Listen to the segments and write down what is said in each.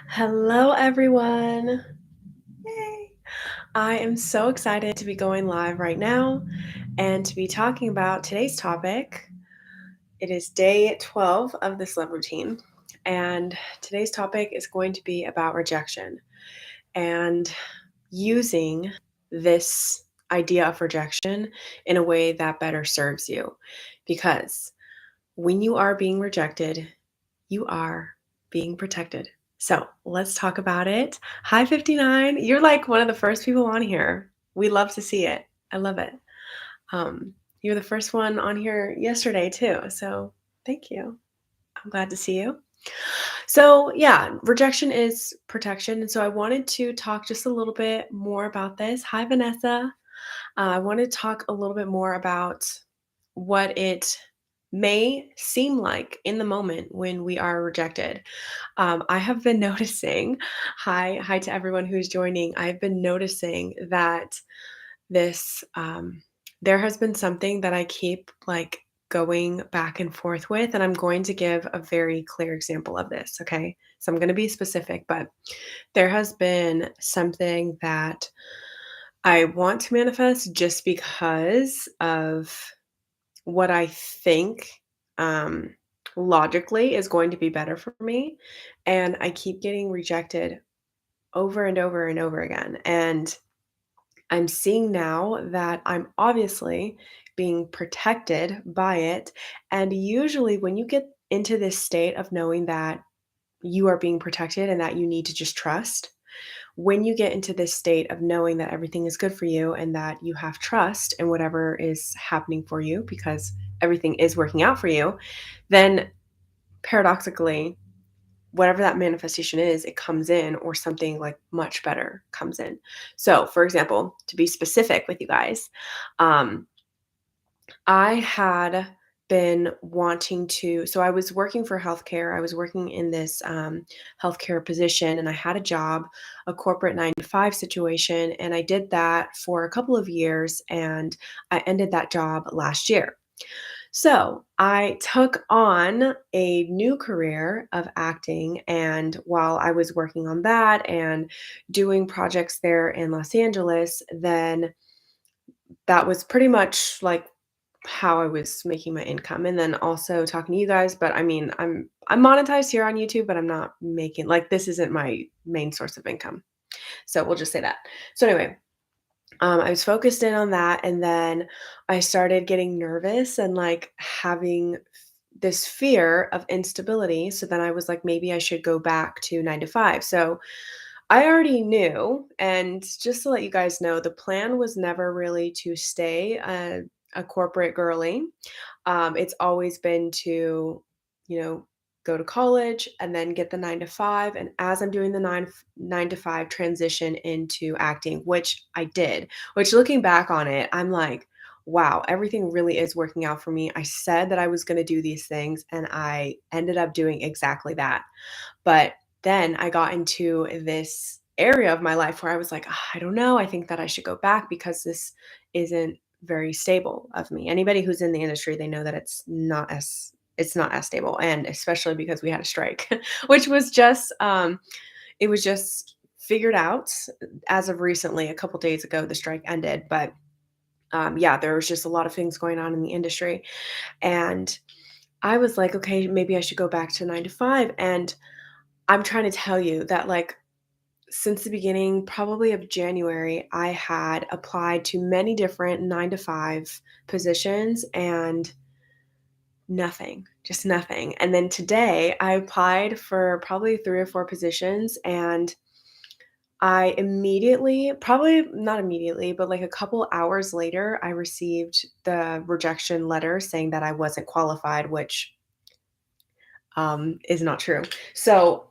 Hello, everyone. Yay. I am so excited to be going live right now and to be talking about today's topic. It is day 12 of this love routine, and today's topic is going to be about rejection and using this idea of rejection in a way that better serves you. Because when you are being rejected, you are being protected. So let's talk about it. Hi, 59. You're like one of the first people on here. We love to see it. I love it. You were the first one on here yesterday, too. So thank you. I'm glad to see you. So, yeah, rejection is protection. And so I wanted to talk just a little bit more about this. Hi, Vanessa. I want to talk a little bit more about what it may seem like in the moment when we are rejected. I have been noticing, hi to everyone who's joining. I've been noticing that this, there has been something that I keep like going back and forth with, and I'm going to give a very clear example of this. Okay. So I'm going to be specific, but there has been something that I want to manifest just because of what I think um, logically is going to be better for me. And I keep getting rejected over and over and over again. And I'm seeing now that I'm obviously being protected by it. And usually, when you get into this state of knowing that you are being protected and that you need to just trust, when you get into this state of knowing that everything is good for you and that you have trust in whatever is happening for you because everything is working out for you, then paradoxically, whatever that manifestation is, it comes in or something like much better comes in. So, for example, to be specific with you guys, um, I had been wanting to, so I was working for healthcare. I was working in this healthcare position and I had a job, a corporate 9 to 5 situation. And I did that for a couple of years and I ended that job last year. So I took on a new career of acting. And while I was working on that and doing projects there in Los Angeles, then that was pretty much like how I was making my income, and then also talking to you guys, but I mean, I'm monetized here on YouTube, but I'm not making like, this isn't my main source of income. So we'll just say that. So anyway, I was focused in on that, and then I started getting nervous and, like, having this fear of instability, so then I was like, "Maybe I should go back to 9 to 5." So I already knew, and just to let you guys know, the plan was never really to stay a corporate girly. It's always been to, you know, go to college and then get the 9 to 5. And as I'm doing the 9 to 5 transition into acting, which I did, which looking back on it, I'm like, wow, everything really is working out for me. I said that I was going to do these things and I ended up doing exactly that. But then I got into this area of my life where I was like, "Ah, I don't know. I think that I should go back because this isn't very stable of me." Anybody who's in the industry, they know that it's not as stable, and especially because we had a strike, which was just it was just figured out as of recently. A couple days ago, the strike ended, but yeah, there was just a lot of things going on in the industry, and I was like, okay, maybe I should go back to 9 to 5. And I'm trying to tell you that, like, since the beginning, probably of January, I had applied to many different 9 to 5 positions and nothing, just nothing. And then today, I applied for probably 3 or 4 positions, and I immediately, probably not immediately, but like a couple hours later, I received the rejection letter saying that I wasn't qualified, which is not true. So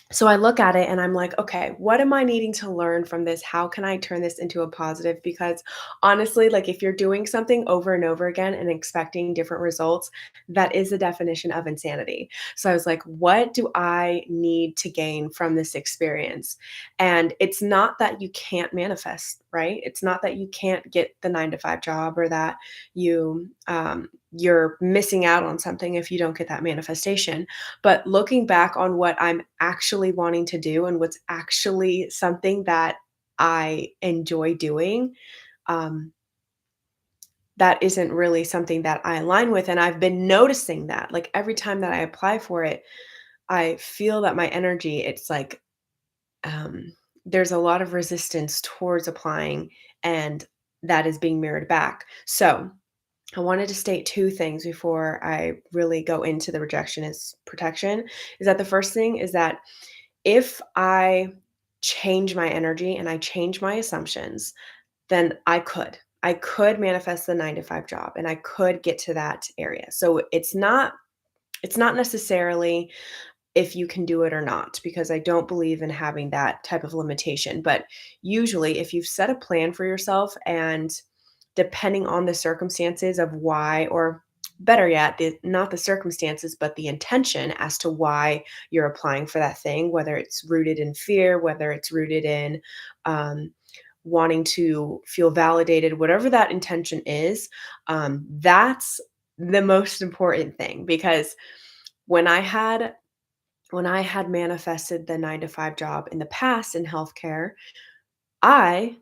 So I look at it and I'm like, okay, what am I needing to learn from this? How can I turn this into a positive? Because honestly, like, if you're doing something over and over again and expecting different results, that is the definition of insanity. So I was like, what do I need to gain from this experience? And it's not that you can't manifest right? It's not that you can't get the 9 to 5 job or that you're missing out on something if you don't get that manifestation. But looking back on what I'm actually wanting to do and what's actually something that I enjoy doing, um, that isn't really something that I align with. And I've been noticing that like every time that I apply for it, I feel that my energy, it's like um, there's a lot of resistance towards applying, and that is being mirrored back. So I wanted to state two things before I really go into the rejection is protection. Is that the first thing is that if I change my energy and I change my assumptions, then I could manifest the 9 to 5 job and I could get to that area. So it's not necessarily if you can do it or not, because I don't believe in having that type of limitation. But usually, if you've set a plan for yourself and depending on the circumstances of why, or better yet, not the circumstances, but the intention as to why you're applying for that thing, whether it's rooted in fear, whether it's rooted in um, wanting to feel validated, whatever that intention is, that's the most important thing because when I had when I had manifested the 9 to 5 job in the past in healthcare, I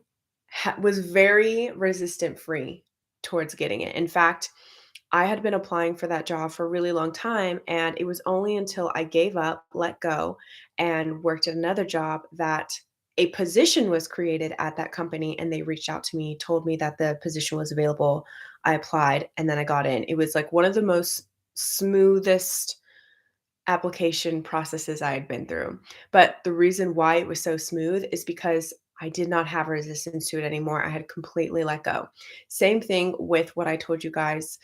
was very resistant free towards getting it. In fact, I had been applying for that job for a really long time, and it was only until I gave up, let go, and worked at another job that a position was created at that company and they reached out to me, told me that the position was available. I applied and then I got in. It was like one of the most smoothest application processes I had been through. But the reason why it was so smooth is because I did not have resistance to it anymore. I had completely let go. Same thing with what I told you guys.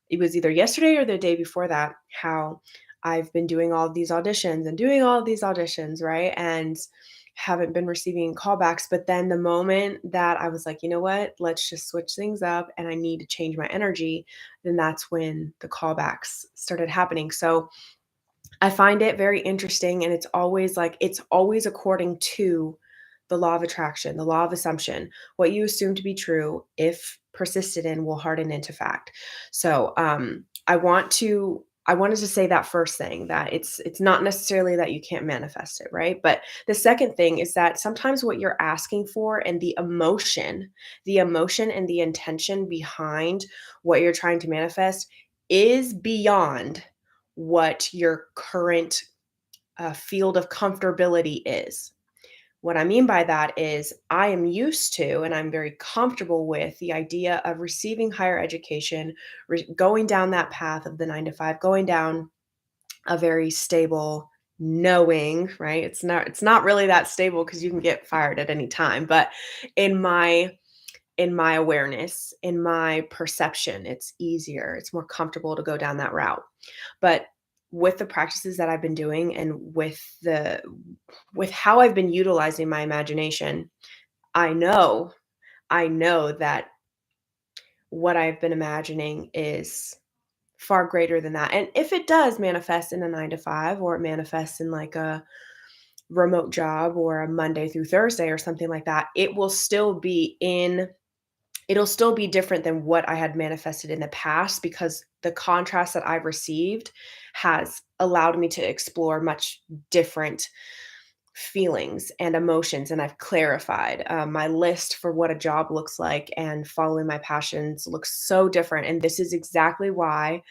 It was either yesterday or the day before that, how I've been doing all of these auditions and doing all of these auditions, right? And haven't been receiving callbacks. But then the moment that I was like, you know what, let's just switch things up and I need to change my energy, then that's when the callbacks started happening. So I find it very interesting, and it's always according to the law of attraction, the law of assumption. What you assume to be true, if persisted in, will harden into fact. So, I wanted to say that first thing, that it's not necessarily that you can't manifest it, right? But the second thing is that sometimes what you're asking for and the emotion and the intention behind what you're trying to manifest is beyond what your current field of comfortability is. What I mean by that is, I am used to and I'm very comfortable with the idea of receiving higher education, going down that path of the 9 to 5, going down a very stable knowing, right? It's not really that stable because you can get fired at any time, but in my awareness, in my perception, it's easier, it's more comfortable to go down that route. But with the practices that I've been doing and with how I've been utilizing my imagination, I know I know that what I've been imagining is far greater than that. And if it does manifest in a 9 to 5 or it manifests in like a remote job or a Monday through Thursday or something like that, it'll still be different than what I had manifested in the past because the contrast that I've received has allowed me to explore much different feelings and emotions. And I've clarified my list for what a job looks like, and following my passions looks so different. And this is exactly why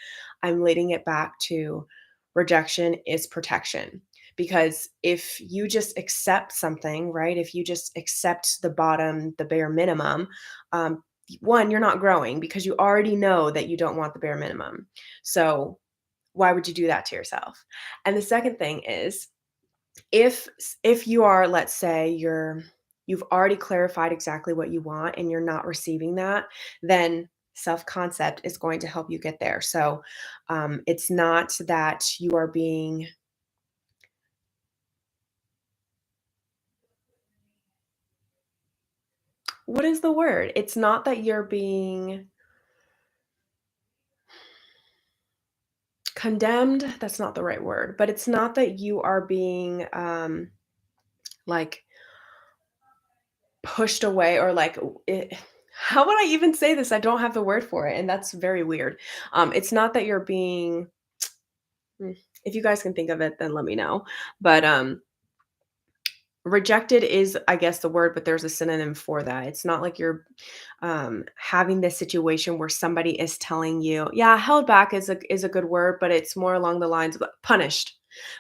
I'm leading it back to rejection is protection. Because if you just accept something, right? If you just accept the bare minimum, um, one, you're not growing because you already know that you don't want the bare minimum. So why would you do that to yourself? And the second thing is, if if you are, let's say you've already clarified exactly what you want and you're not receiving that, then self-concept is going to help you get there. So it's not that you are being, what is the word? It's not that you're being condemned. That's not the right word, but it's not that you are being like pushed away or like how would I even say this? I don't have the word for it, and that's very weird. It's not that you're being if you guys can think of it, then let me know. But rejected is, I guess, the word, but there's a synonym for that. It's not like you're having this situation where somebody is telling you, yeah, held back is a good word, but it's more along the lines of like, punished.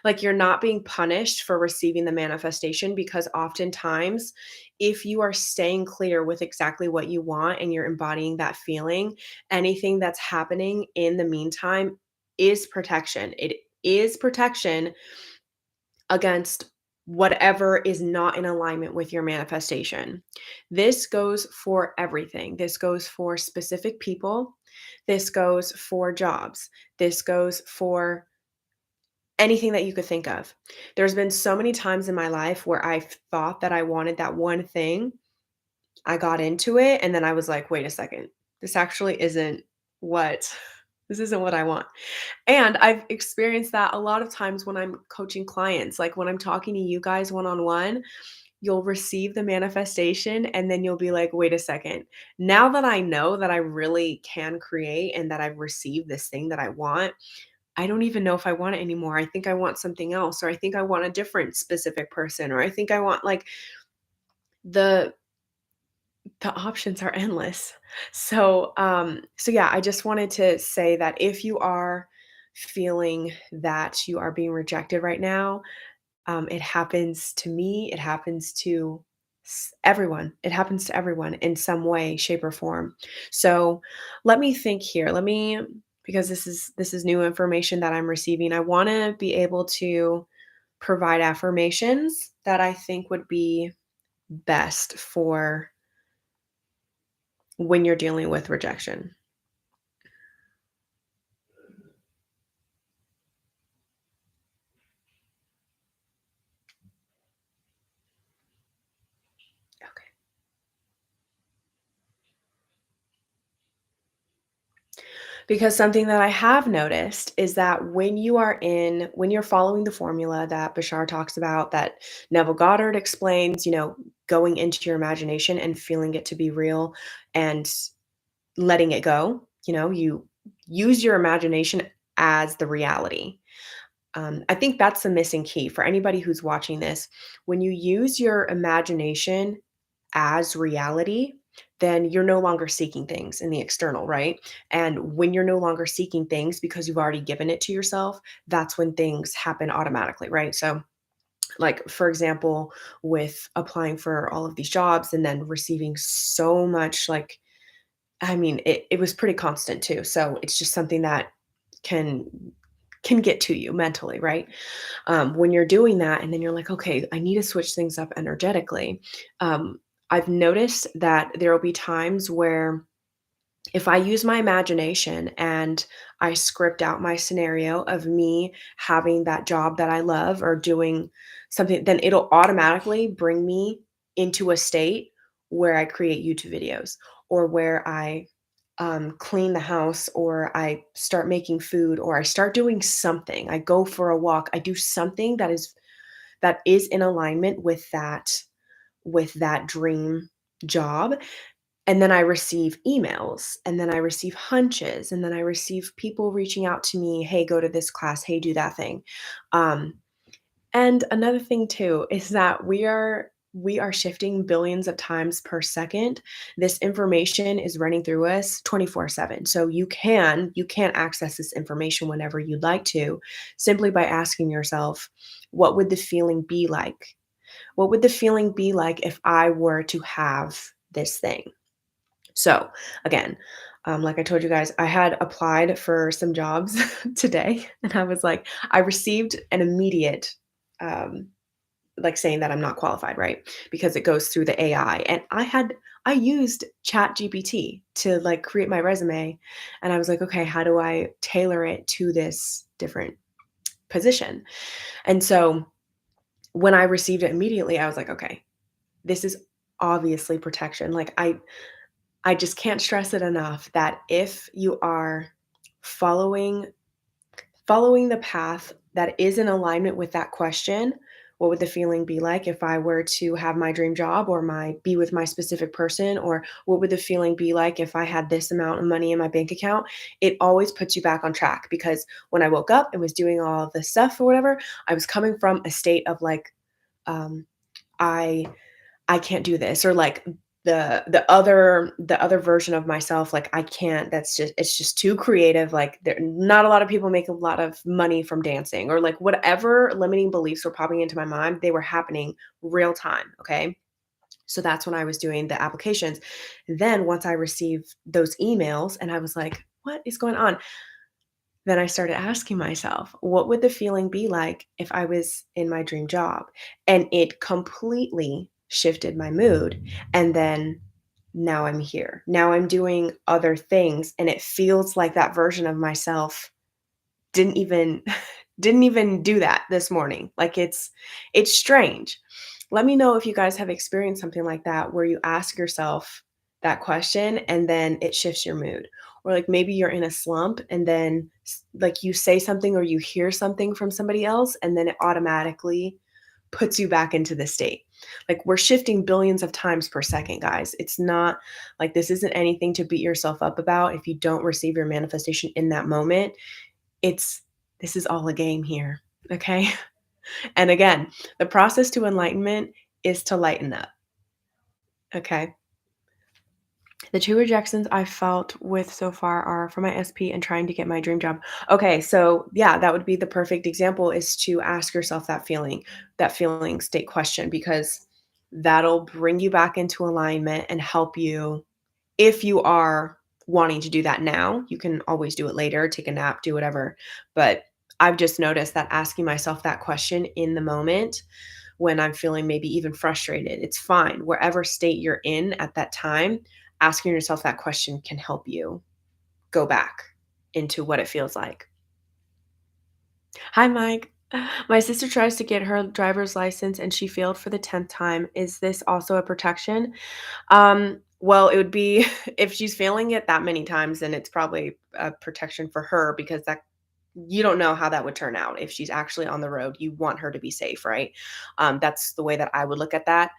Like you're not being punished for receiving the manifestation because oftentimes, if you are staying clear with exactly what you want and you're embodying that feeling, anything that's happening in the meantime is protection. It is protection against whatever is not in alignment with your manifestation. This goes for everything. This goes for specific people. This goes for jobs. This goes for anything that you could think of. There's been so many times in my life where I thought that I wanted that one thing. I got into it and then I was like, wait a second. This actually isn't what this isn't what I want. And I've experienced that a lot of times when I'm coaching clients, like when I'm talking to you guys one on one, you'll receive the manifestation and then you'll be like, wait a second. Now that I know that I really can create and that I've received this thing that I want, I don't even know if I want it anymore. I think I want something else, or I think I want a different specific person, or I think I want like the the options are endless. So yeah, I just wanted to say that if you are feeling that you are being rejected right now, it happens to me, it happens to everyone. It happens to everyone in some way, shape, or form. So let me think here. Let me because this is new information that I'm receiving. I want to be able to provide affirmations that I think would be best for when you're dealing with rejection. Okay. Because something that I have noticed is that when you're following the formula that Bashar talks about, that Neville Goddard explains, going into your imagination and feeling it to be real and letting it go, you use your imagination as the reality. I think that's the missing key for anybody who's watching this. When you use your imagination as reality, then you're no longer seeking things in the external, right? And when you're no longer seeking things because you've already given it to yourself, that's when things happen automatically, right? So, like, for example, with applying for all of these jobs and then receiving so much, like, I mean, it was pretty constant too. So it's just something that can can get to you mentally, right? When you're doing that and then you're like, okay, I need to switch things up energetically. I've noticed that there will be times where if I use my imagination and I script out my scenario of me having that job that I love or doing something, then it'll automatically bring me into a state where I create YouTube videos or where I clean the house or I start making food or I start doing something. I go for a walk. I do something that is in alignment with that dream job, and then I receive emails, and then I receive hunches, and then I receive people reaching out to me, "Hey, go to this class. Hey, do that thing." Um, and another thing too is that we are shifting billions of times per second. This information is running through us 24/7. So you can access this information whenever you'd like to, simply by asking yourself, what would the feeling be like? What would the feeling be like if I were to have this thing? So, again, like I told you guys, I had applied for some jobs today, and I was like, I received an immediate, um, like saying that I'm not qualified, right? Because it goes through the AI. And I used Chat GPT to like create my resume. And I was like, okay, how do I tailor it to this different position? And so when I received it immediately, I was like, okay, this is obviously protection. Like I just can't stress it enough that if you are following following the path that is in alignment with that question, What would the feeling be like if I were to have my dream job or be with my specific person? Or what would the feeling be like if I had this amount of money in my bank account? It always puts you back on track because when I woke up and was doing all of this stuff or whatever, I was coming from a state of like, um, I I can't do this, or like the other version of myself, like I can't, it's just too creative, like there not a lot of people make a lot of money from dancing, or like whatever limiting beliefs were popping into my mind, they were happening real time, okay? So that's when I was doing the applications. Then once I received those emails and I was like, "What is going on?" Then I started asking myself, what would the feeling be like if I was in my dream job? And it completely shifted my mood. And then now I'm here. Now I'm doing other things and it feels like that version of myself didn't even didn't even do that this morning. Like it's strange. Let me know if you guys have experienced something like that where you ask yourself that question and then it shifts your mood. Or like maybe you're in a slump and then like you say something or you hear something from somebody else and then it automatically puts you back into the state. Like we're shifting billions of times per second, guys. It's not like this isn't anything to beat yourself up about if you don't receive your manifestation in that moment. It's this is all a game here, okay? And again, the process to enlightenment is to lighten up, okay? The 2 rejections I felt with so far are from my SP and trying to get my dream job. Okay, so yeah, that would be the perfect example is to ask yourself that feeling state question, because that'll bring you back into alignment and help you if you are wanting to do that now. You can always do it later, take a nap, do whatever. But I've just noticed that asking myself that question in the moment when I'm feeling maybe even frustrated, it's fine. Wherever state you're in at that time, asking yourself that question can help you go back into what it feels like. Hi, Mike. My sister tries to get her driver's license and she failed for the 10th time. Is this also a protection? Well, it would be if she's failing it that many times, then it's probably a protection for her because that you don't know how that would turn out. If she's actually on the road, you want her to be safe, right? That's the way that I would look at that.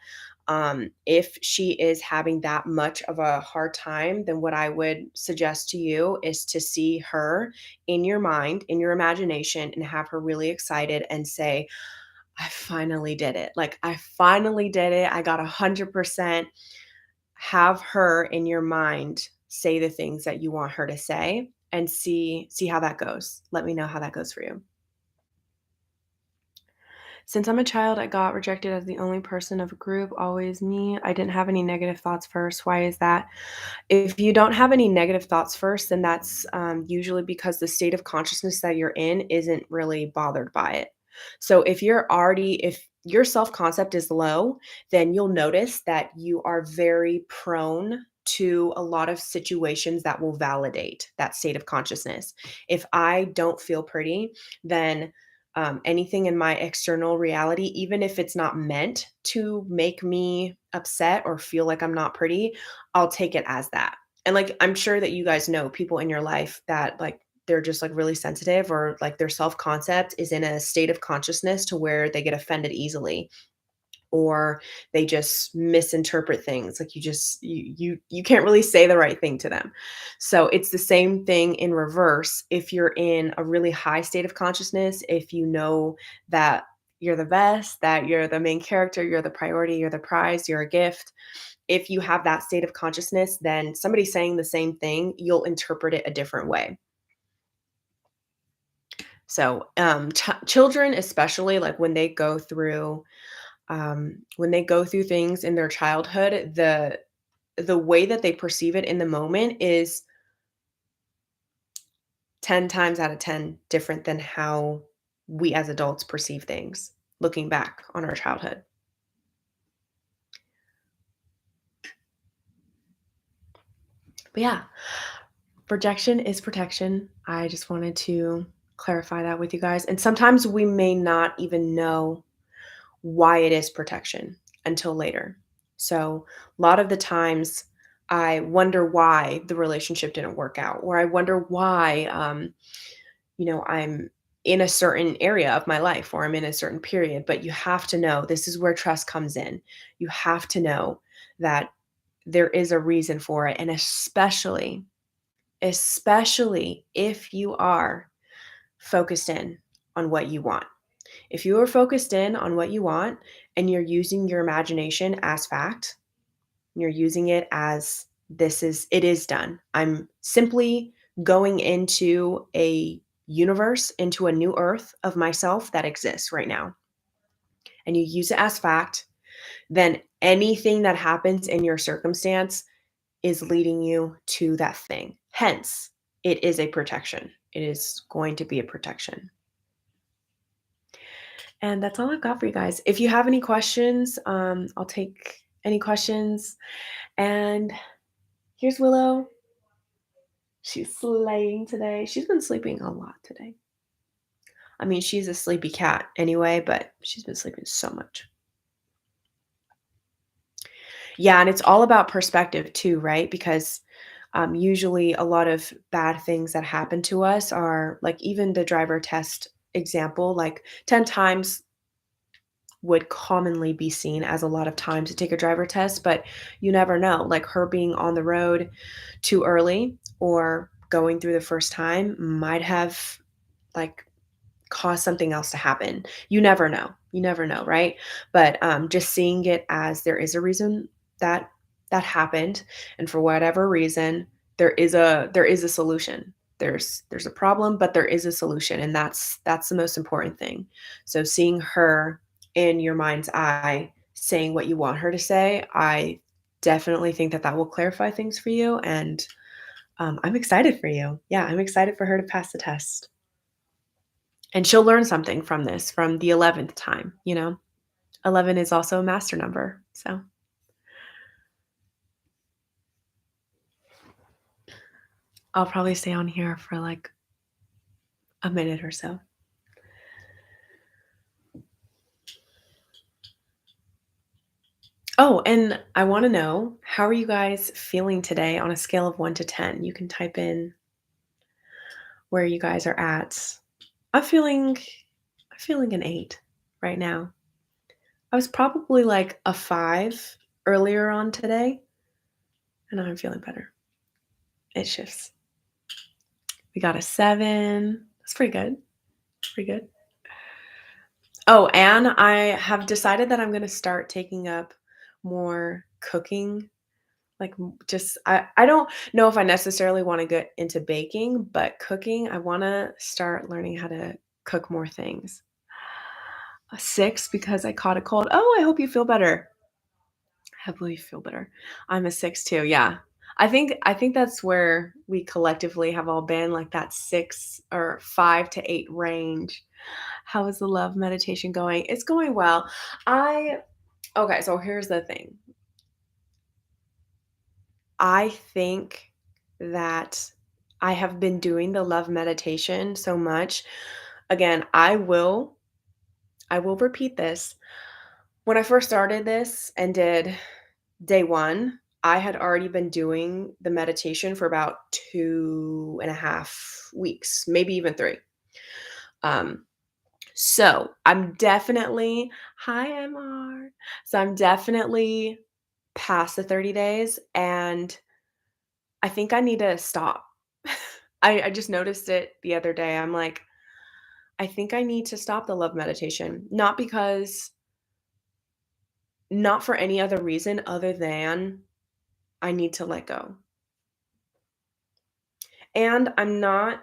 If she is having that much of a hard time, then what I would suggest to you is to see her in your mind, in your imagination, and have her really excited and say, I finally did it. Like, I finally did it. I got 100%. Have her in your mind say the things that you want her to say and see how that goes. Let me know how that goes for you. Since I'm a child, I got rejected as the only person of a group, always me. I didn't have any negative thoughts first. Why is that? If you don't have any negative thoughts first, then that's usually because the state of consciousness that you're in isn't really bothered by it. So if your self concept is low, then you'll notice that you are very prone to a lot of situations that will validate that state of consciousness. If I don't feel pretty, then anything in my external reality, even if it's not meant to make me upset or feel like I'm not pretty, I'll take it as that. And like I'm sure that you guys know people in your life that like they're just like really sensitive or like their self concept is in a state of consciousness to where they get offended easily or they just misinterpret things, like you can't really say the right thing to them. So it's the same thing in reverse. If you're in a really high state of consciousness, if you know that you're the best, that you're the main character, you're the priority, you're the prize, you're a gift, if you have that state of consciousness, then somebody saying the same thing, you'll interpret it a different way. So children, especially like when they go through things in their childhood, the way that they perceive it in the moment is 10 times out of 10 different than how we as adults perceive things looking back on our childhood. But yeah, rejection is protection. I just wanted to clarify that with you guys. And sometimes we may not even know why it is protection until later. So, a lot of the times I wonder why the relationship didn't work out, or I wonder why, I'm in a certain area of my life or I'm in a certain period, but you have to know this is where trust comes in. You have to know that there is a reason for it. And especially if you are focused in on what you want. If you are focused in on what you want and you're using your imagination as fact, you're using it as it is done. I'm simply going into a universe, into a new earth of myself that exists right now. And you use it as fact, then anything that happens in your circumstance is leading you to that thing. Hence, it is a protection. It is going to be a protection. And that's all I've got for you guys. If you have any questions, I'll take any questions. And here's Willow. She's slaying today. She's been sleeping a lot today. I mean, she's a sleepy cat anyway, but she's been sleeping so much. Yeah, and it's all about perspective too, right? Because usually a lot of bad things that happen to us are like even the driver test example, like 10 times would commonly be seen as a lot of time to take a driver test, but you never know. Like her being on the road too early or going through the first time might have like cause something else to happen. You never know. You never know, right? But just seeing it as there is a reason that that happened, and for whatever reason, there is a solution. There's a problem, but there is a solution, and that's the most important thing. So seeing her in your mind's eye saying what you want her to say, I definitely think that that will clarify things for you, and I'm excited for you. Yeah, I'm excited for her to pass the test. And she'll learn something from this, from the 11th time, 11 is also a master number, so I'll probably stay on here for, like, a minute or so. Oh, and I wanna know, how are you guys feeling today on a scale of 1 to 10? You can type in where you guys are at. I'm feeling I'm feeling an 8 right now. I was probably, like, a 5 earlier on today, and now I'm feeling better. It shifts. We got a 7. That's pretty good. Pretty good. Oh, and I have decided that I'm gonna start taking up more cooking, like, just I don't know if I necessarily wanna get into baking, but cooking, I wanna start learning how to cook more things. A 6 because I caught a cold. Oh, I hope you feel better. I hope you feel better. I'm a 6 too, yeah. I think that's where we collectively have all been, like that 6 or 5 to 8 range. How is the love meditation going? It's going well. I Okay, so here's the thing. I think that I have been doing the love meditation so much. Again, I will repeat this. When I first started this and did day 1, I had already been doing the meditation for about 2.5 weeks, maybe even 3. Um, so I'm definitely Hi, MR. So I'm definitely past the 30 days, and I think I need to stop. I just noticed it the other day. I'm like, I think I need to stop the love meditation. Not for any other reason other than I need to let go. And I'm not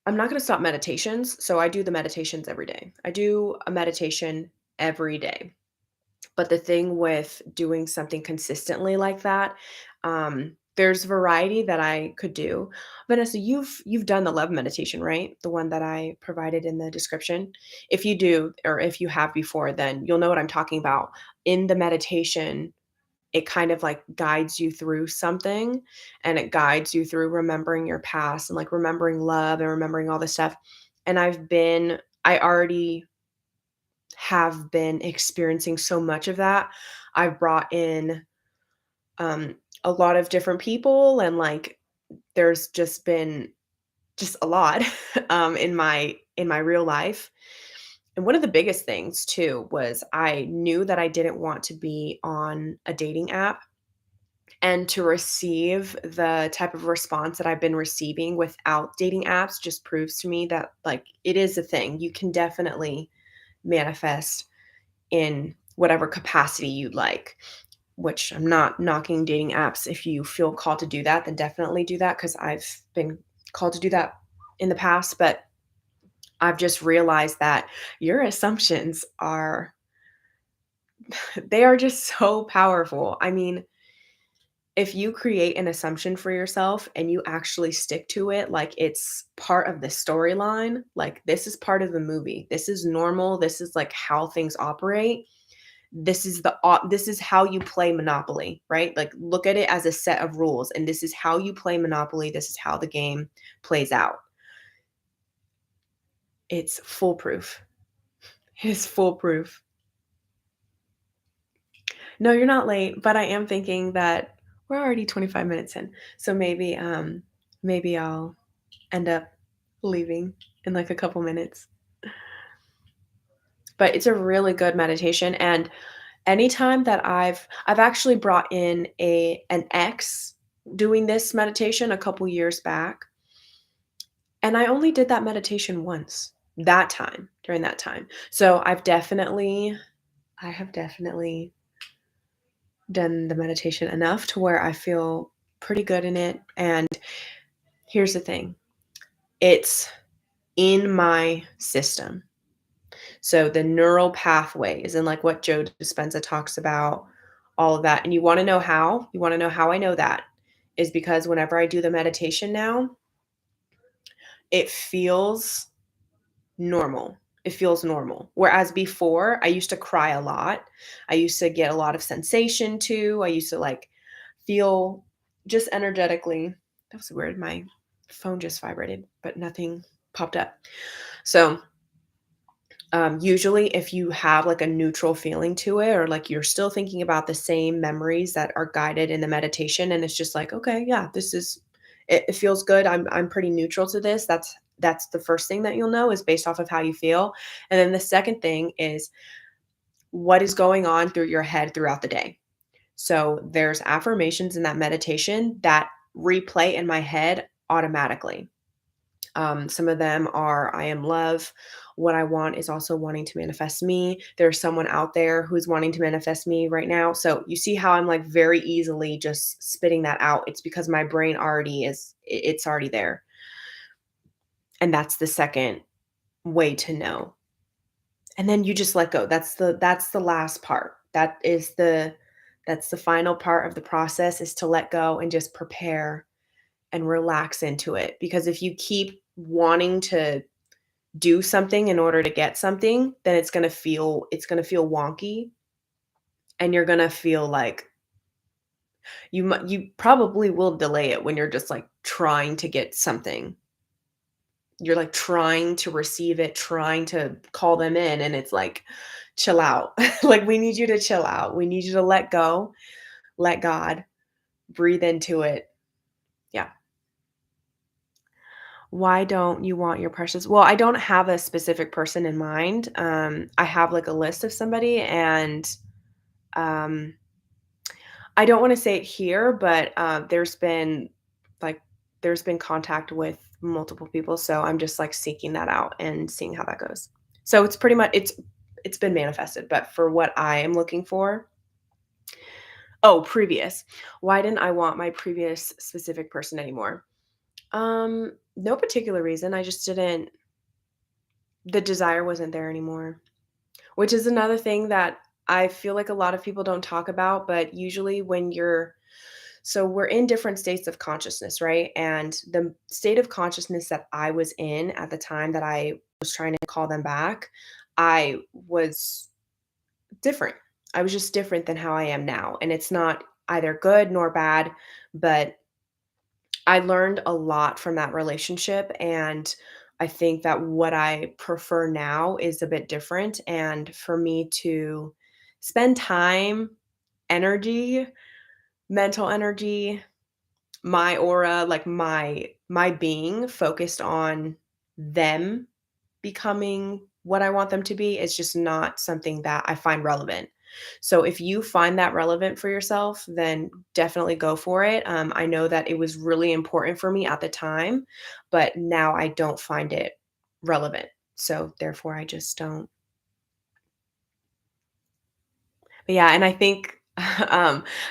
gonna stop meditations. So I do the meditations every day. I do a meditation every day. But the thing with doing something consistently like that, there's variety that I could do. Vanessa, you've done the love meditation, right? The one that I provided in the description. If you do, or if you have before, then you'll know what I'm talking about. In the meditation, it kind of like guides you through something, and it guides you through remembering your past and like remembering love and remembering all this stuff. And I already have been experiencing so much of that. I've brought in a lot of different people, and like there's just been just a lot in my real life. And one of the biggest things too was I knew that I didn't want to be on a dating app, and to receive the type of response that I've been receiving without dating apps just proves to me that, like, it is a thing. You can definitely manifest in whatever capacity you'd like, which I'm not knocking dating apps. If you feel called to do that, then definitely do that, because I've been called to do that in the past. But I've just realized that your assumptions are they are just so powerful. I mean, if you create an assumption for yourself and you actually stick to it, like it's part of the storyline, like this is part of the movie. This is normal. This is like how things operate. This is how you play Monopoly, right? Like look at it as a set of rules, and this is how you play Monopoly. This is how the game plays out. It's foolproof. It's foolproof. No, you're not late, but I am thinking that we're already 25 minutes in. So maybe I'll end up leaving in like a couple minutes. But it's a really good meditation, and anytime that I've actually brought in an ex doing this meditation a couple years back, and I only did that meditation once, that time, during that time. So I have definitely done the meditation enough to where I feel pretty good in it. And here's the thing, it's in my system. So the neural pathways and like what Joe Dispenza talks about, all of that. And you want to know how? You want to know how I know that? Is because whenever I do the meditation now, it feels normal. It feels normal. Whereas before, I used to cry a lot. I used to get a lot of sensation too. I used to like feel just energetically. That was weird. My phone just vibrated, but nothing popped up. So, usually, if you have like a neutral feeling to it, or like you're still thinking about the same memories that are guided in the meditation, and it's just like, okay, yeah, it feels good. I'm pretty neutral to this. That's the first thing that you'll know is based off of how you feel. And then the second thing is what is going on through your head throughout the day. So there's affirmations in that meditation that replay in my head automatically. Some of them are I am love. What I want is also wanting to manifest me. There's someone out there who's wanting to manifest me right now. So you see how I'm like very easily just spitting that out. It's because my brain it's already there. And that's the second way to know. And then you just let go. That's the last part. That's the final part of the process, is to let go and just prepare and relax into it. Because if you keep wanting to do something in order to get something, then it's going to feel wonky, and you're going to feel like you probably will delay it when you're just like trying to get something. You're like trying to receive it, trying to call them in, and it's like chill out. Like we need you to chill out. We need you to let go, let God, breathe into it. Yeah. Why don't you want your precious well, I don't have a specific person in mind. I have, like, a list of somebody, and, um, I don't wanna say it here, but, like there's been contact with multiple people, so I'm just, like, seeking that out and seeing how that goes. So it's pretty much it's been manifested, but for what I am looking for previous. Why didn't I want my previous specific person anymore? No particular reason, I just didn't the desire wasn't there anymore, which is another thing that I feel like a lot of people don't talk about, but usually we're in different states of consciousness, right? And the state of consciousness that I was in at the time that I was trying to call them back, I was different. I was just different than how I am now. And it's not either good nor bad, but I learned a lot from that relationship, and I think that what I prefer now is a bit different, and for me to spend time, energy, mental energy, my aura, like my being focused on them becoming what I want them to be is just not something that I find relevant. So if you find that relevant for yourself, then definitely go for it. I know that it was really important for me at the time, but now I don't find it relevant. So therefore, I just don't. But yeah, and I think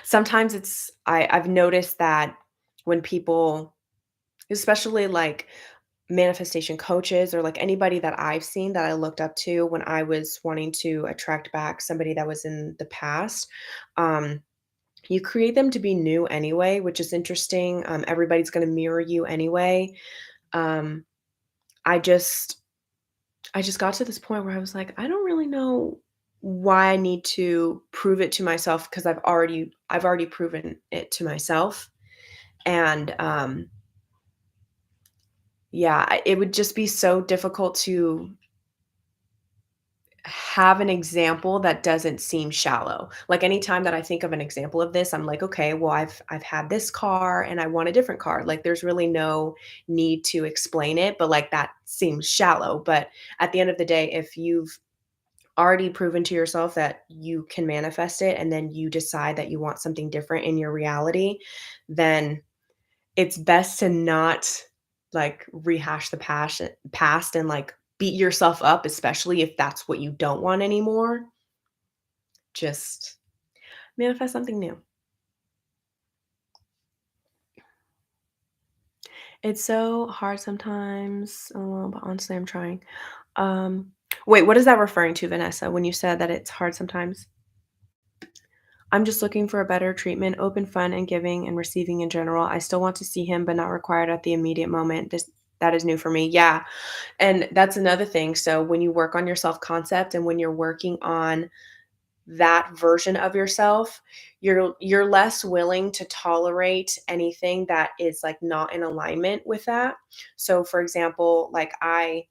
sometimes I've noticed that when people, especially like manifestation coaches or like anybody that I've seen that I looked up to when I was wanting to attract back somebody that was in the past. Um, you create them to be new anyway, which is interesting. Everybody's going to mirror you anyway. Um, I just, I just got to this point where I was like, I don't really know why I need to prove it to myself because I've already proven it to myself. And yeah, it would just be so difficult to have an example that doesn't seem shallow. Like anytime that I think of an example of this, I'm like, okay, well, I've had this car and I want a different car. Like there's really no need to explain it, but like that seems shallow. But at the end of the day, if you've already proven to yourself that you can manifest it and then you decide that you want something different in your reality, then it's best to not, like, rehash the past and, like, beat yourself up, especially if that's what you don't want anymore. Just manifest something new. It's so hard sometimes, but honestly, I'm trying. Um, wait, what is that referring to, Vanessa, when you said that it's hard sometimes? I'm just looking for a better treatment, open, fun, and giving and receiving in general. I still want to see him, but not required at the immediate moment. That is new for me. Yeah. And that's another thing. So when you work on your self-concept and when you're working on that version of yourself, you're less willing to tolerate anything that is like not in alignment with that. So for example, like I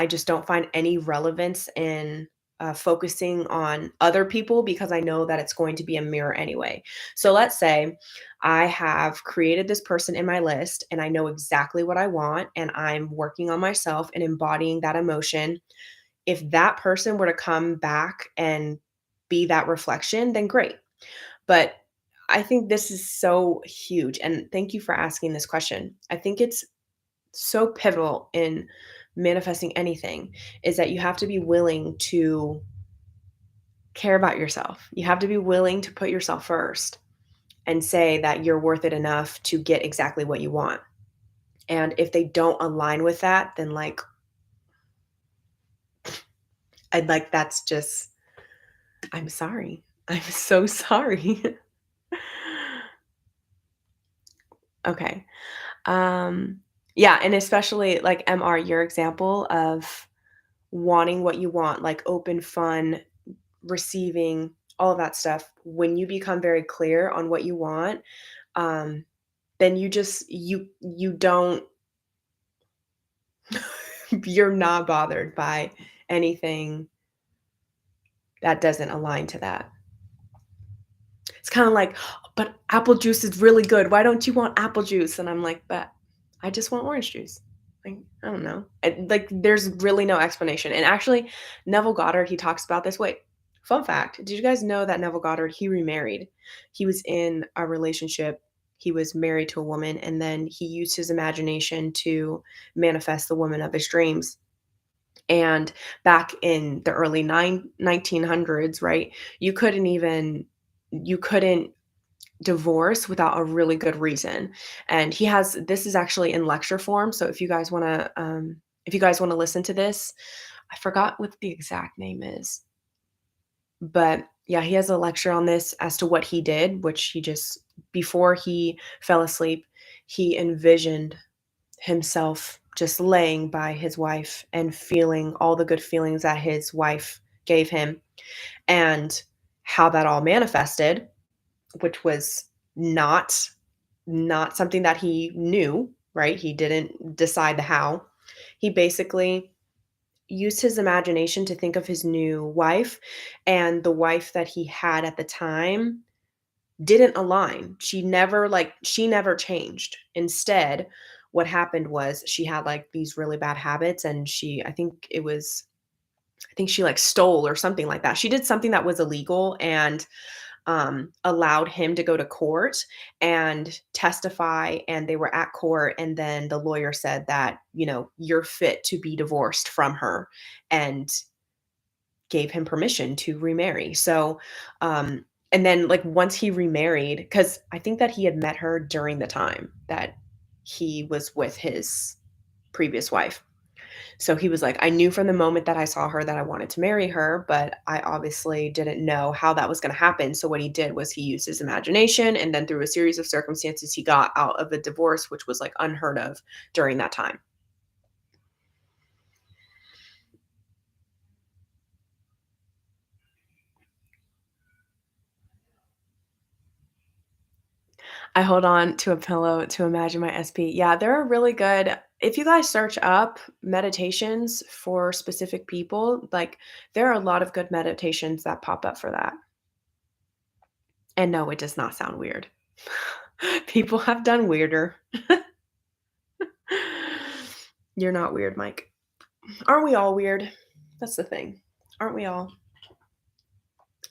just don't find any relevance in focusing on other people because I know that it's going to be a mirror anyway. So let's say I have created this person in my list and I know exactly what I want and I'm working on myself and embodying that emotion. If that person were to come back and be that reflection, then great. But I think this is so huge. And thank you for asking this question. I think it's so pivotal in manifesting anything is that you have to be willing to care about yourself. You have to be willing to put yourself first and say that you're worth it enough to get exactly what you want. And if they don't align with that, then I'd like that's just I'm sorry. I'm so sorry. Okay. Um yeah, and especially like MR, your example of wanting what you want, like open, fun, receiving, all of that stuff, when you become very clear on what you want, um, then you don't you're not bothered by anything that doesn't align to that. It's kinda like, "But apple juice is really good. Why don't you want apple juice?" And I'm like, "But I just want orange juice." Like, I don't know. Like, there's really no explanation. And actually, Neville Goddard, he talks about this. Wait, fun fact. Did you guys know that Neville Goddard, he remarried? He was in a relationship. He was married to a woman, and then he used his imagination to manifest the woman of his dreams. And back in the early 1900s, right, you couldn't divorce without a really good reason. And he has this is actually in lecture form. So if you guys want to listen to this, I forgot what the exact name is. But yeah, he has a lecture on this as to what he did, which he just before he fell asleep, he envisioned himself just laying by his wife and feeling all the good feelings that his wife gave him and how that all manifested, which was not not something that he knew, right? He didn't decide the how. He basically used his imagination to think of his new wife, and the wife that he had at the time didn't align. She never changed. Instead, what happened was she had, like, these really bad habits, and I think she, like, stole or something like that. She did something that was illegal and, allowed him to go to court and testify, and they were at court, and then the lawyer said that, "You're fit to be divorced from her," and gave him permission to remarry. So, and then, like, once he remarried, because I think that he had met her during the time that he was with his previous wife. So he was like, "I knew from the moment that I saw her that I wanted to marry her, but I obviously didn't know how that was gonna happen." So what he did was he used his imagination, and then through a series of circumstances, he got out of a divorce, which was, like, unheard of during that time. I hold on to a pillow to imagine my SP. Yeah, there are really good if you guys search up meditations for specific people, like, there are a lot of good meditations that pop up for that. And no, it does not sound weird. People have done weirder. You're not weird, Mike. Aren't we all weird? That's the thing. Aren't we all?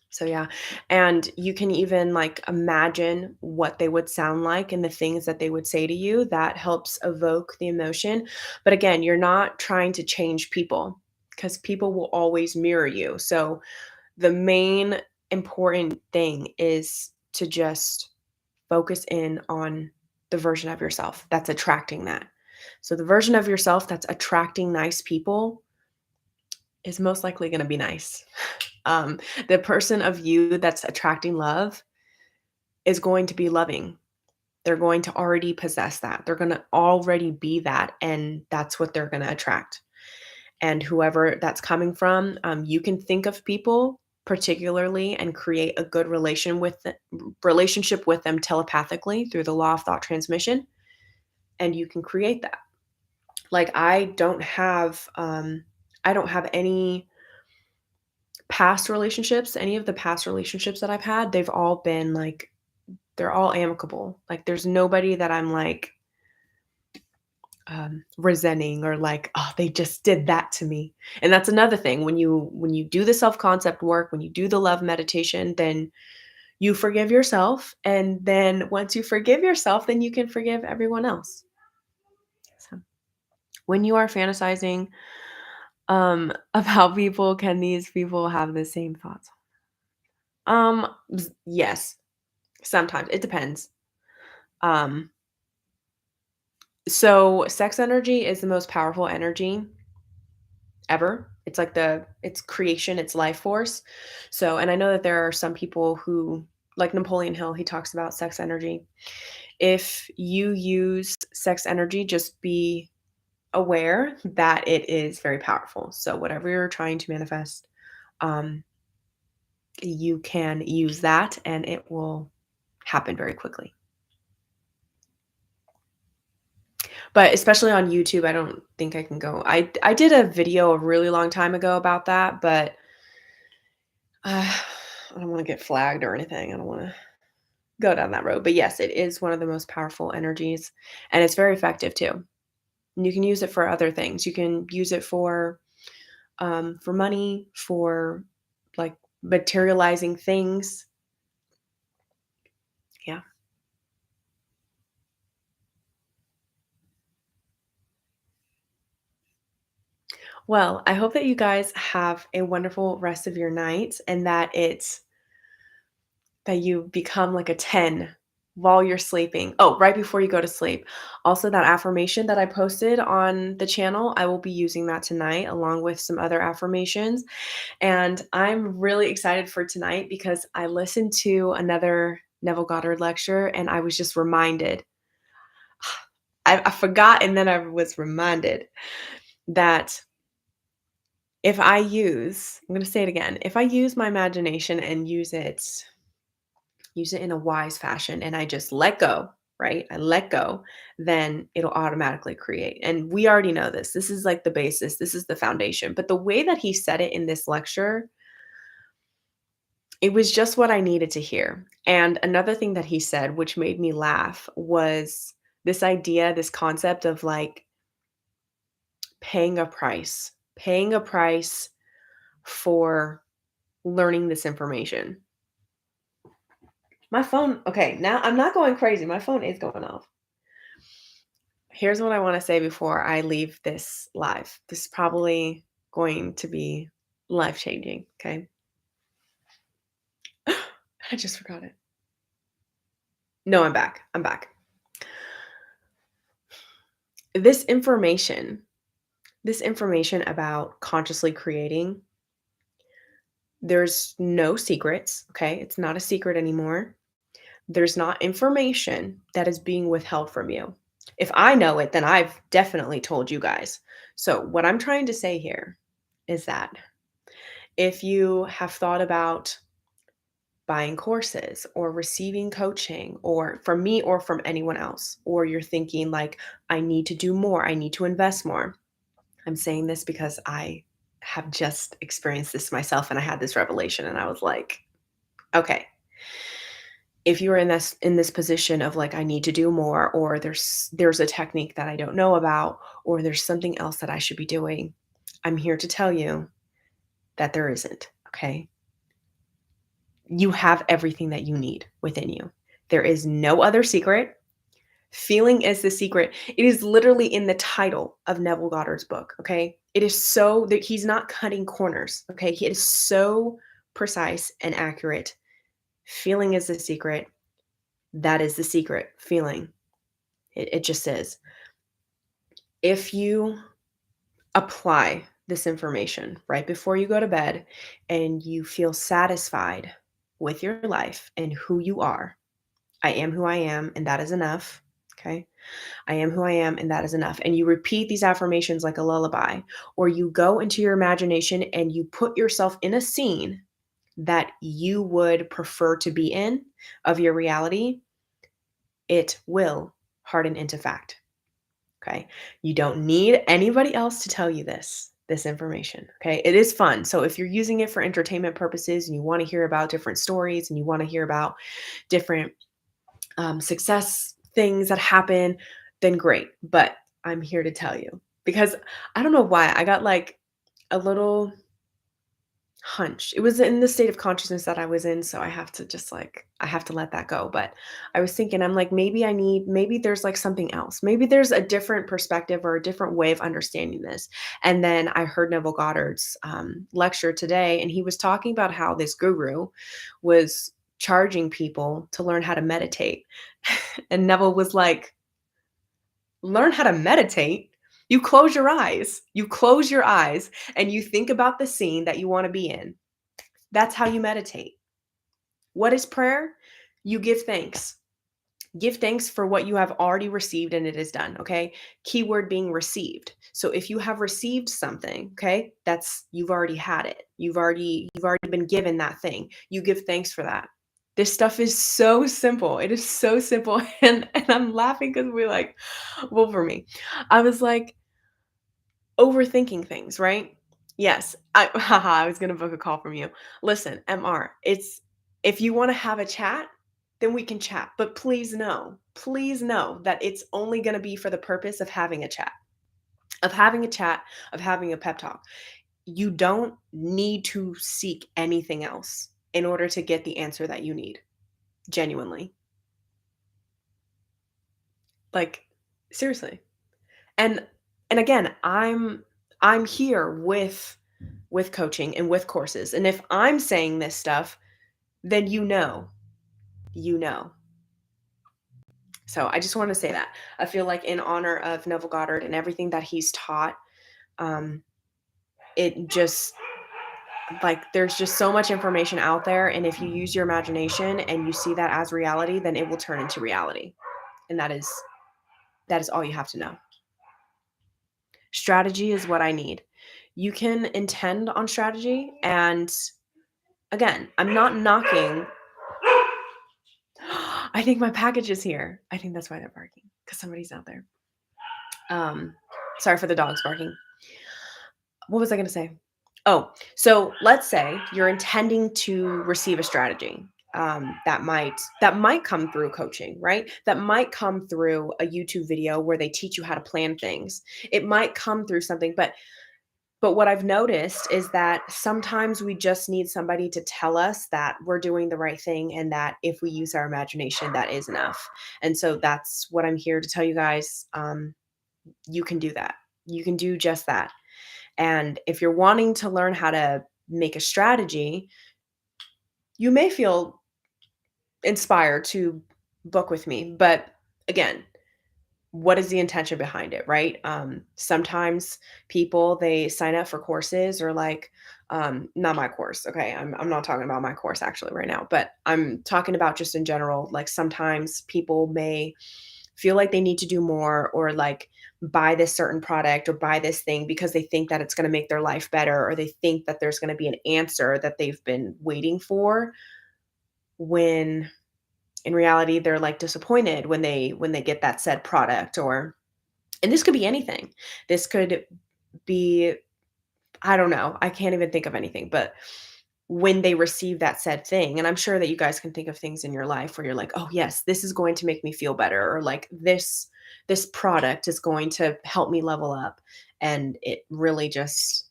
So yeah, and you can even, like, imagine what they would sound like and the things that they would say to you. That helps evoke the emotion. But again, you're not trying to change people because people will always mirror you. So the main important thing is to just focus in on the version of yourself that's attracting that. So the version of yourself that's attracting nice people is most likely going to be nice. The person of you that's attracting love is going to be loving. They're going to already possess that. They're going to already be that. And that's what they're going to attract. And whoever that's coming from, you can think of people particularly and create a good relationship with them telepathically through the law of thought transmission. And you can create that. Like, I don't have any past relationships. Any of the past relationships that I've had, they've all been like, they're all amicable. Like, there's nobody that I'm like, resenting or like, oh, they just did that to me. And that's another thing. When you do the self-concept work, when you do the love meditation, then you forgive yourself. And then once you forgive yourself, then you can forgive everyone else. So when you are fantasizing about people, can these people have the same thoughts? Yes, sometimes. It depends. Um, so sex energy is the most powerful energy ever. It's like it's creation, it's life force. So, and I know that there are some people who, like Napoleon Hill, he talks about sex energy. If you use sex energy, just be aware that it is very powerful. So whatever you're trying to manifest, um, you can use that and it will happen very quickly. But especially on YouTube, I don't think I can go. I did a video a really long time ago about that, but I don't wanna get flagged or anything. I don't wanna go down that road. But yes, it is one of the most powerful energies, and it's very effective too. And you can use it for other things. You can use it for money, for, like, materializing things. Yeah. Well, I hope that you guys have a wonderful rest of your night and that you become like a 10 while you're sleeping. Oh, right before you go to sleep. Also, that affirmation that I posted on the channel, I will be using that tonight along with some other affirmations. And I'm really excited for tonight because I listened to another Neville Goddard lecture and I was just reminded. I forgot and then I was reminded that I'm going to say it again, if I use my imagination and use it in a wise fashion and I just let go, right? I let go, then it'll automatically create. And we already know this. This is like the basis, this is the foundation. But the way that he said it in this lecture, It was just what I needed to hear. And another thing that he said, which made me laugh, was this idea, this concept of like paying a price for learning this information. My phone, okay, now I'm not going crazy. My phone is going off. Here's what I want to say before I leave this live. This is probably going to be life changing. Okay. I just forgot it. No, I'm back. I'm back. This information, this information about consciously creating, there's no secrets. Okay. It's not a secret anymore. There's not information that is being withheld from you. If I know it, then I've definitely told you guys. So, what I'm trying to say here is that if you have thought about buying courses or receiving coaching, or from me or from anyone else, or you're thinking like, I need to do more, I need to invest more. I'm saying this because I have just experienced this myself and I had this revelation and I was like, okay, if you're in this position of like I need to do more, or there's a technique that I don't know about, or there's something else that I should be doing, I'm here to tell you that there isn't, okay? You have everything that you need within you. There is no other secret. Feeling is the secret. It is literally in the title of Neville Goddard's book, okay? It is so that he's not cutting corners, okay? He is so precise and accurate. Feeling is the secret. That is the secret. Feeling. It just is. If you apply this information right before you go to bed and you feel satisfied with your life and who you are, I am who I am, and that is enough. Okay. I am who I am, and that is enough. And you repeat these affirmations like a lullaby, or you go into your imagination and you put yourself in a scene that you would prefer to be in of your reality, it will harden into fact. Okay. You don't need anybody else to tell you this information. Okay. It is fun. So if you're using it for entertainment purposes and you want to hear about different stories and you want to hear about different success things that happen, then great. But I'm here to tell you because I don't know why I got like a little hunch. It was in the state of consciousness that I was in, so I have to just like I have to let that go. But I was thinking, I'm like, maybe there's like something else. Maybe there's a different perspective or a different way of understanding this. And then I heard Neville Goddard's lecture today, and he was talking about how this guru was charging people to learn how to meditate. And Neville was like, learn how to meditate. You close your eyes. You close your eyes and you think about the scene that you want to be in. That's how you meditate. What is prayer? You give thanks. Give thanks for what you have already received and it is done, okay? Keyword being received. So if you have received something, okay, that's you've already had it. You've already been given that thing. You give thanks for that. This stuff is so simple. It is so simple. And I'm laughing because we're like, well, for me, I was like, overthinking things, right? Yes. I was gonna book a call from you. Listen, MR, it's if you wanna have a chat, then we can chat. But please know that it's only gonna be for the purpose of having a chat, of having a pep talk. You don't need to seek anything else in order to get the answer that you need. Genuinely. Like, seriously. And and again, I'm here with coaching and with courses. And if I'm saying this stuff, then you know. So I just want to say that. I feel like in honor of Neville Goddard and everything that he's taught, um, it just like there's just so much information out there. And if you use your imagination and you see that as reality, then it will turn into reality. And that is all you have to know. Strategy is what I need. You can intend on strategy. And again, I'm not knocking. I think my package is here. I think that's why they're barking because somebody's out there. Um, Sorry for the dogs barking. What was I going to say? Oh, so let's say you're intending to receive a strategy, that might come through coaching, right? That might come through a YouTube video where they teach you how to plan things. It might come through something, but what I've noticed is that sometimes we just need somebody to tell us that we're doing the right thing and that if we use our imagination, that is enough. And so that's what I'm here to tell you guys. You can do that. You can do just that. And if you're wanting to learn how to make a strategy, you may feel inspired to book with me. But again, what is the intention behind it, right? Sometimes people they sign up for courses or like not my course. Okay. I'm not talking about my course actually right now, but I'm talking about just in general. Like sometimes people may feel like they need to do more or like buy this certain product or buy this thing because they think that it's going to make their life better or they think that there's going to be an answer that they've been waiting for when in reality they're like disappointed when they get that said product or and this could be anything. This could be I don't know, I can't even think of anything, but when they receive that said thing, and I'm sure that you guys can think of things in your life where you're like, "Oh, yes, this is going to make me feel better," or like, "This product is going to help me level up," and it really just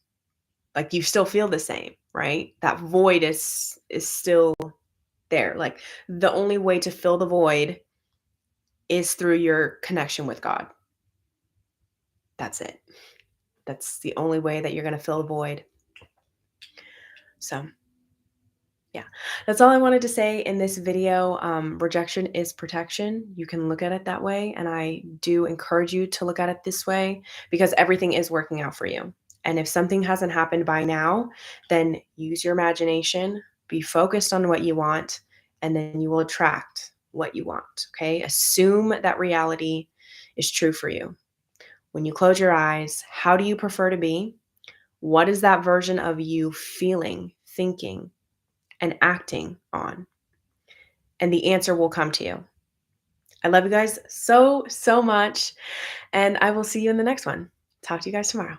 like, you still feel the same, right? That void is still there, like, the only way to fill the void is through your connection with God. That's it. That's the only way that you're gonna fill the void. So, yeah, that's all I wanted to say in this video. Rejection is protection. You can look at it that way. And I do encourage you to look at it this way because everything is working out for you. And if something hasn't happened by now, then use your imagination, be focused on what you want, and then you will attract what you want. Okay. Assume that reality is true for you. When you close your eyes, how do you prefer to be? What is that version of you feeling, thinking, and acting on? And the answer will come to you. I love you guys so, so much. And I will see you in the next one. Talk to you guys tomorrow.